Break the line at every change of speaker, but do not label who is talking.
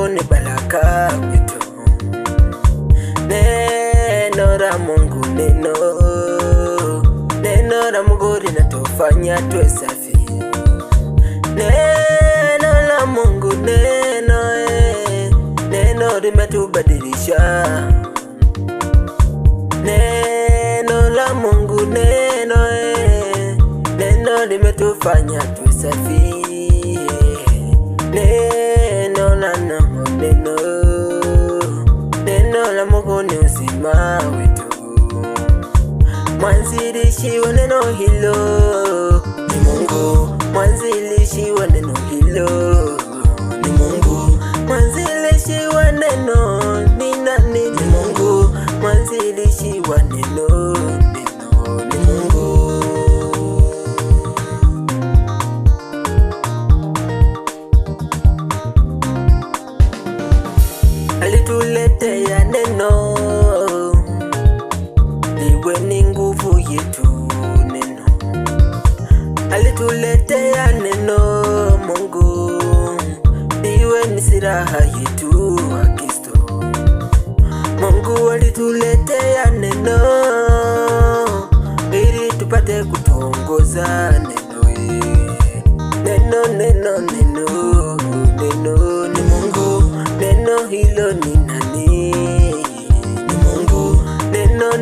Mungu ni baraka kwetu. Neno la Mungu, neno la Mungu linatufanya tuwe safi. Neno la Mungu, neno limetubadilisha. Neno la Mungu, neno limetufanya tuwe safi. Neno la Mungu ni uzima wetu. Mwanzilishi wa neno hilo ni Mungu. Mwanzilishi wa neno hilo ni Mungu. Mwanzilishi wa neno ni nani? Ni Mungu. Mwanzilishi wa neno ni Mungu. Alituletea neno liwe ni nguvu yetu. Neno alituletea neno Mungu liwe ni silaha yetu wa Kristo. Mungu alituletea neno ili tupate kutuongoza. Neno ni Mungu. Neno hilo ni nani? Ni Mungu. Neno